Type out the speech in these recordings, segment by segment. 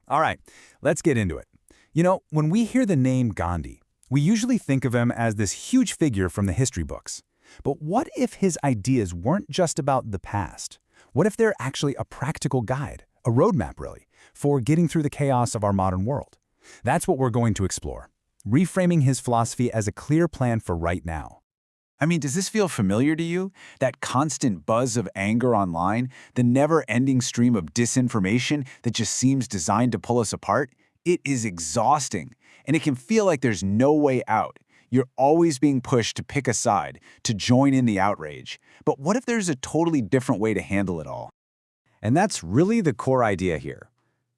All right, let's get into it. When we hear the name Gandhi, we usually think of him as this huge figure from the history books. But what if his ideas weren't just about the past? What if they're actually a practical guide, a roadmap really, for getting through the chaos of our modern world? That's what we're going to explore, reframing his philosophy as a clear plan for right now. I mean, does this feel familiar to you? That constant buzz of anger online, the never-ending stream of disinformation that just seems designed to pull us apart? It is exhausting, and it can feel like there's no way out. You're always being pushed to pick a side, to join in the outrage. But what if there's a totally different way to handle it all? And that's really the core idea here.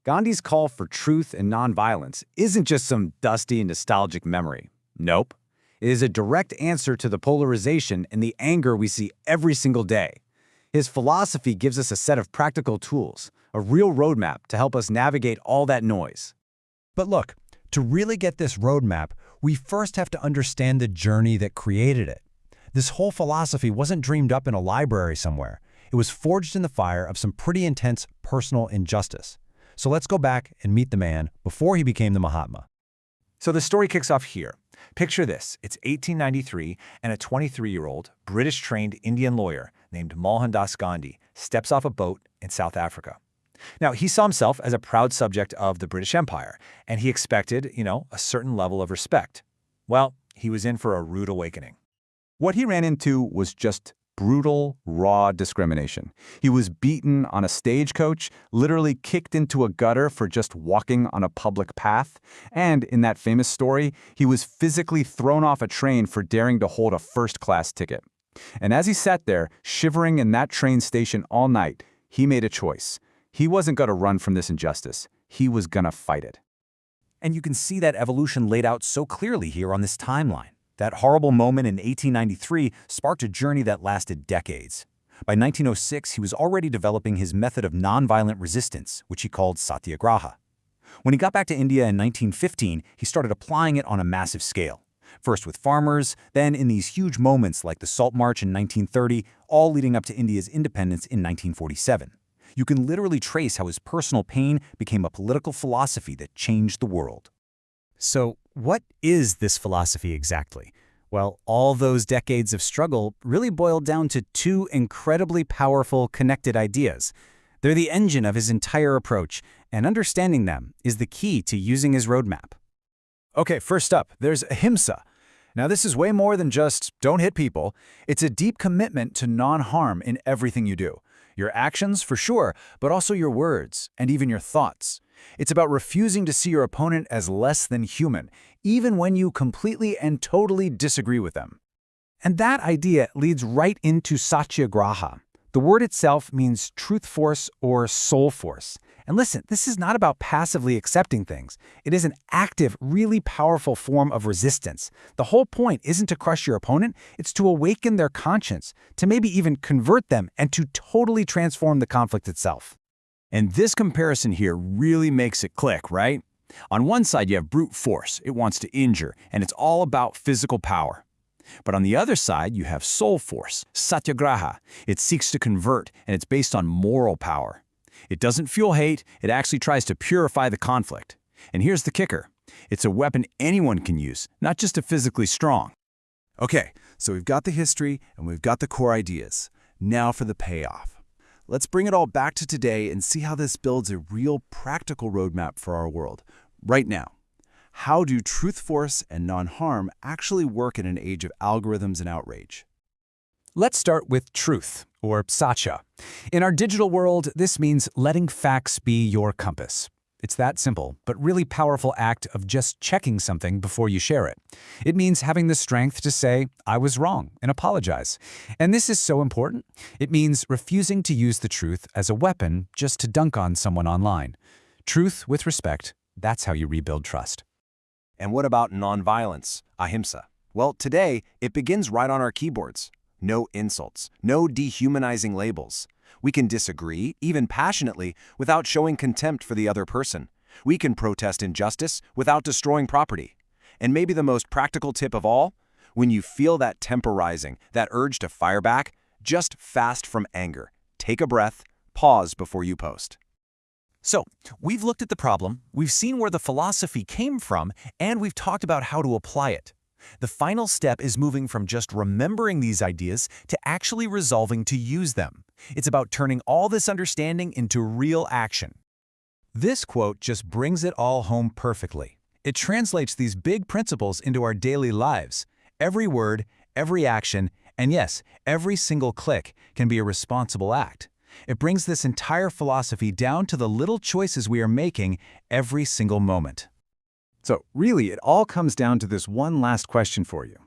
Gandhi's call for truth and nonviolence isn't just some dusty, nostalgic memory. Nope. It is a direct answer to the polarization and the anger we see every single day. His philosophy gives us a set of practical tools, a real roadmap to help us navigate all that noise. But look, to really get this roadmap, we first have to understand the journey that created it. This whole philosophy wasn't dreamed up in a library somewhere. It was forged in the fire of some pretty intense personal injustice. So let's go back and meet the man before he became the Mahatma. So the story kicks off here. Picture this. It's 1893, and a 23-year-old, British-trained Indian lawyer named Mohandas Gandhi steps off a boat in South Africa. Now, he saw himself as a proud subject of the British Empire, and he expected, a certain level of respect. Well, he was in for a rude awakening. What he ran into was just brutal, raw discrimination. He was beaten on a stagecoach, literally kicked into a gutter for just walking on a public path, and in that famous story, he was physically thrown off a train for daring to hold a first-class ticket. And as he sat there, shivering in that train station all night, he made a choice. He wasn't going to run from this injustice. He was going to fight it. And you can see that evolution laid out so clearly here on this timeline. That horrible moment in 1893 sparked a journey that lasted decades. By 1906, he was already developing his method of nonviolent resistance, which he called satyagraha. When he got back to India in 1915, he started applying it on a massive scale. First with farmers, then in these huge moments like the Salt March in 1930, all leading up to India's independence in 1947. You can literally trace how his personal pain became a political philosophy that changed the world. So, what is this philosophy exactly? Well, all those decades of struggle really boiled down to two incredibly powerful connected ideas. They're the engine of his entire approach, and understanding them is the key to using his roadmap. Okay, first up, there's ahimsa. Now, this is way more than just don't hit people. It's a deep commitment to non-harm in everything you do. Your actions, for sure, but also your words and even your thoughts. It's about refusing to see your opponent as less than human, even when you completely and totally disagree with them. And that idea leads right into satyagraha. The word itself means truth force or soul force. And listen, this is not about passively accepting things. It is an active, really powerful form of resistance. The whole point isn't to crush your opponent, it's to awaken their conscience, to maybe even convert them, and to totally transform the conflict itself. And this comparison here really makes it click, right? On one side, you have brute force. It wants to injure, and it's all about physical power. But on the other side, you have soul force, satyagraha. It seeks to convert, and it's based on moral power. It doesn't fuel hate, it actually tries to purify the conflict. And here's the kicker. It's a weapon anyone can use, not just a physically strong. Okay, so we've got the history and we've got the core ideas. Now for the payoff. Let's bring it all back to today and see how this builds a real practical roadmap for our world. Right now, how do truth force and non-harm actually work in an age of algorithms and outrage? Let's start with truth, or satya. In our digital world, this means letting facts be your compass. It's that simple, but really powerful act of just checking something before you share it. It means having the strength to say, I was wrong, and apologize. And this is so important. It means refusing to use the truth as a weapon just to dunk on someone online. Truth with respect, that's how you rebuild trust. And what about nonviolence, ahimsa? Well, today, it begins right on our keyboards. No insults, no dehumanizing labels. We can disagree, even passionately, without showing contempt for the other person. We can protest injustice without destroying property. And maybe the most practical tip of all, when you feel that temper rising, that urge to fire back, just fast from anger. Take a breath, pause before you post. So, we've looked at the problem, we've seen where the philosophy came from, and we've talked about how to apply it. The final step is moving from just remembering these ideas to actually resolving to use them. It's about turning all this understanding into real action. This quote just brings it all home perfectly. It translates these big principles into our daily lives. Every word, every action, and yes, every single click can be a responsible act. It brings this entire philosophy down to the little choices we are making every single moment. So really, it all comes down to this one last question for you.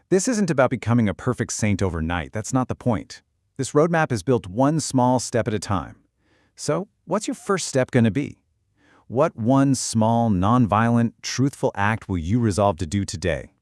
This isn't about becoming a perfect saint overnight. That's not the point. This roadmap is built one small step at a time. So what's your first step going to be? What one small, nonviolent, truthful act will you resolve to do today?